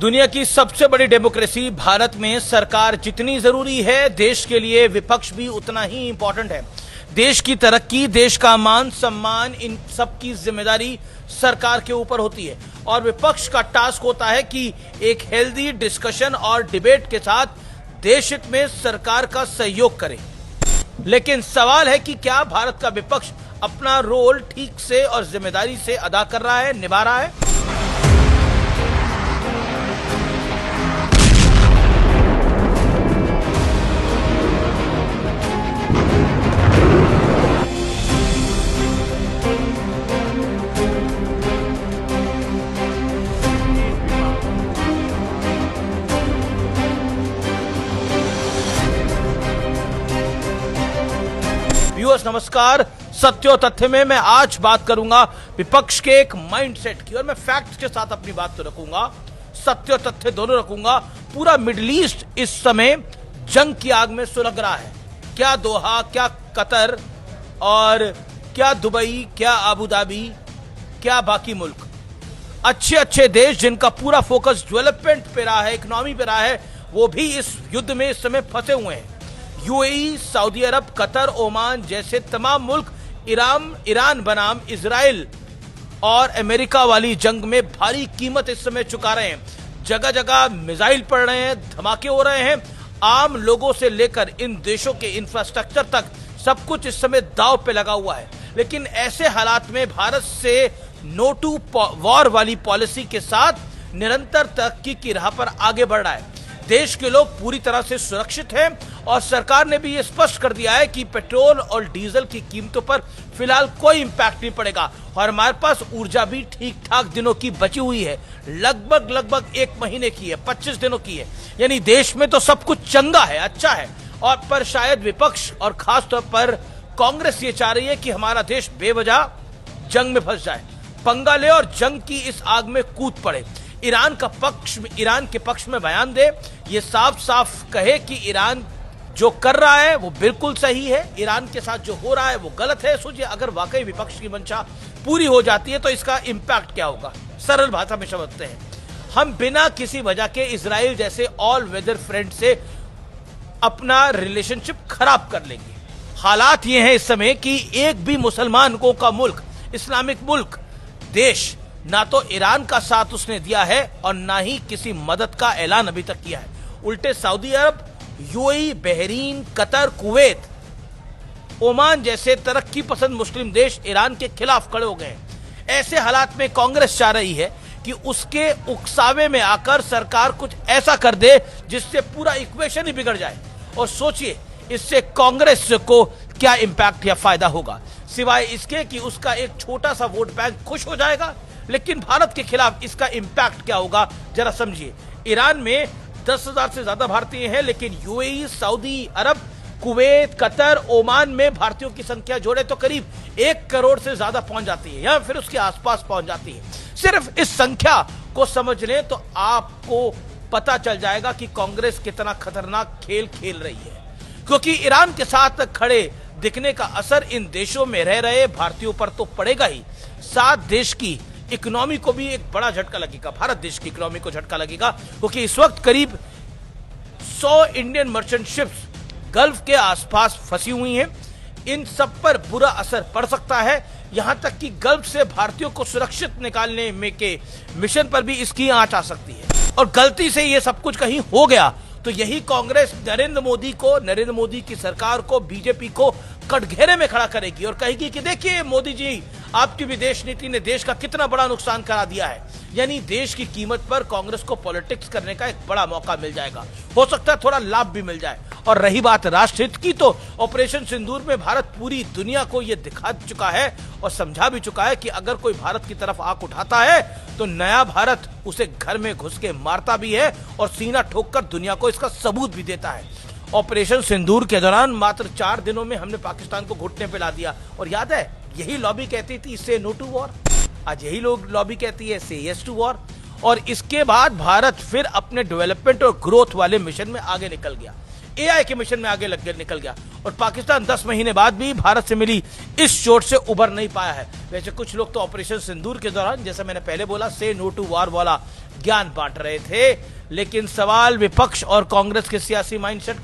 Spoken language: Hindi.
दुनिया की सबसे बड़ी डेमोक्रेसी भारत में सरकार जितनी जरूरी है, देश के लिए विपक्ष भी उतना ही इंपॉर्टेंट है। देश की तरक्की, देश का मान सम्मान, इन सब की जिम्मेदारी सरकार के ऊपर होती है और विपक्ष का टास्क होता है कि एक हेल्दी डिस्कशन और डिबेट के साथ देश हित में सरकार का सहयोग करे। लेकिन सवाल है कि क्या भारत का विपक्ष अपना रोल ठीक से और जिम्मेदारी से अदा कर रहा है, निभा रहा है? व्यूअर्स नमस्कार। सत्य और तथ्य में मैं आज बात करूंगा विपक्ष के एक माइंडसेट की, और मैं फैक्ट्स के साथ अपनी बात तो रखूंगा, सत्य और तथ्य दोनों रखूंगा। पूरा मिडिल ईस्ट इस समय जंग की आग में सुलग रहा है। क्या दोहा, क्या कतर और क्या दुबई, क्या आबू धाबी, क्या बाकी मुल्क, अच्छे अच्छे देश जिनका पूरा फोकस डेवलपमेंट पे रहा है, इकोनॉमी पे रहा है, वो भी इस युद्ध में इस समय फंसे हुए हैं। यूएई, सऊदी अरब, कतर, ओमान जैसे तमाम मुल्क ईरान बनाम इजराइल और अमेरिका वाली जंग में भारी कीमत इस समय चुका रहे हैं। जगह जगह मिसाइल पड़ रहे हैं, धमाके हो रहे हैं। आम लोगों से लेकर इन देशों के इंफ्रास्ट्रक्चर तक सब कुछ इस समय दांव पे लगा हुआ है। लेकिन ऐसे हालात में भारत से नो टू वॉर वाली पॉलिसी के साथ निरंतर तरक्की की राह पर आगे बढ़ रहा है। देश के लोग पूरी तरह से सुरक्षित हैं और सरकार ने भी ये स्पष्ट कर दिया है कि पेट्रोल और डीजल की कीमतों पर फिलहाल कोई इंपैक्ट नहीं पड़ेगा और हमारे पास ऊर्जा भी ठीक ठाक दिनों की बची हुई है, लगभग 1 महीने की है, 25 दिनों की है। यानी देश में तो सब कुछ चंगा है, अच्छा है। और पर शायद विपक्ष और खासतौर पर कांग्रेस ये चाह रही है कि हमारा देश बेवजह जंग में फंस जाए, पंगा ले और जंग की इस आग में कूद पड़े। ईरान के पक्ष में बयान दे, ये साफ साफ कहे कि ईरान जो कर रहा है वो बिल्कुल सही है, ईरान के साथ जो हो रहा है वो गलत है। सोचिए, अगर वाकई विपक्ष की मंशा पूरी हो जाती है तो इसका इंपैक्ट क्या होगा। सरल भाषा में समझते हैं, हम बिना किसी वजह के इजराइल जैसे ऑल वेदर फ्रेंड से अपना रिलेशनशिप खराब कर लेंगे। हालात ये हैं इस समय कि एक भी मुसलमानों का मुल्क, इस्लामिक मुल्क, देश ना तो ईरान का साथ उसने दिया है और ना ही किसी मदद का ऐलान अभी तक किया है। उल्टे Saudi Arab, UAE, Bahrain, Qatar, Kuwait, Oman जैसे तरक्की पसंद मुस्लिम देश ईरान के खिलाफ खड़े हो गए हैं। ऐसे हालात में कांग्रेस चाह रही है कि उसके उकसावे में आकर सरकार कुछ ऐसा कर दे जिससे पूरा इक्वेशन ही बिगड़ जाए। और सोचिए, इससे कांग्रेस को क्या इंपैक्ट या फायदा होगा, सिवाय इसके कि उसका एक छोटा सा वोट बैंक खुश हो जाएगा। लेकिन भारत के खिलाफ इसका इंपैक्ट क्या होगा, जरा समझिए। ईरान में 10,000 से ज्यादा भारतीय हैं, लेकिन यूएई, सऊदी अरब, कुवैत, कतर, ओमान में भारतीयों की संख्या जोड़े तो करीब 1 करोड़ से ज्यादा पहुंच जाती है या फिर उसके आसपास पहुंच जाती है। सिर्फ इस संख्या को समझ लें तो आपको पता चल जाएगा कि कांग्रेस कितना खतरनाक खेल खेल रही है, क्योंकि ईरान के साथ खड़े दिखने का असर इन देशों में रह रहे भारतीयों पर तो पड़ेगा ही, साथ देश की इकोनॉमी को भी एक बड़ा झटका लगेगा। भारत देश की इकोनॉमी को झटका लगेगा, क्योंकि इस वक्त करीब 100 इंडियन मर्चेंट शिप्स गल्फ के आसपास फंसी हुई हैं। इन सब पर बुरा असर पड़ सकता है, यहां तक कि गल्फ से भारतीयों को सुरक्षित निकालने में के मिशन पर भी इसकी आंच आ सकती है। और गलती से ये सब कुछ कहीं हो गया तो यही कांग्रेस नरेंद्र मोदी की सरकार को, बीजेपी को कटघरे में खड़ा करेगी और कहेगी कि देखिए मोदी जी, आपकी विदेश नीति ने देश का कितना बड़ा नुकसान करा दिया है। यानी देश की कीमत पर कांग्रेस को पॉलिटिक्स करने का एक बड़ा मौका मिल जाएगा, हो सकता है थोड़ा लाभ भी मिल जाए। और रही बात राष्ट्रहित की, तो ऑपरेशन सिंदूर में भारत पूरी दुनिया को यह दिखा चुका है और समझा भी चुका है कि अगर कोई भारत की तरफ आंख उठाता है तो नया भारत उसे घर में घुस के मारता भी है और सीना ठोककर दुनिया को इसका सबूत भी देता है। ऑपरेशन सिंदूर के दौरान मात्र 4 दिनों में हमने पाकिस्तान को घुटने पे ला दिया। और याद है, यही लॉबी कहती थी से नो टू वॉर, आज यही लोग लॉबी कहती है से यस टू वॉर। और इसके बाद भारत फिर अपने डेवलपमेंट और ग्रोथ वाले मिशन में आगे निकल गया। एआई के मिशन में आगे निकल गया और पाकिस्तान 10 महीने बाद भी भारत से मिली इस चोट से उबर नहीं पाया है। वैसे कुछ लोग तो ऑपरेशन सिंदूर के दौरान, जैसा मैंने पहले बोला, से नो टू वार वाला ज्ञान बांट रहे थे, लेकिन सवाल विपक्ष और कांग्रेस के सियासी माइंडसेट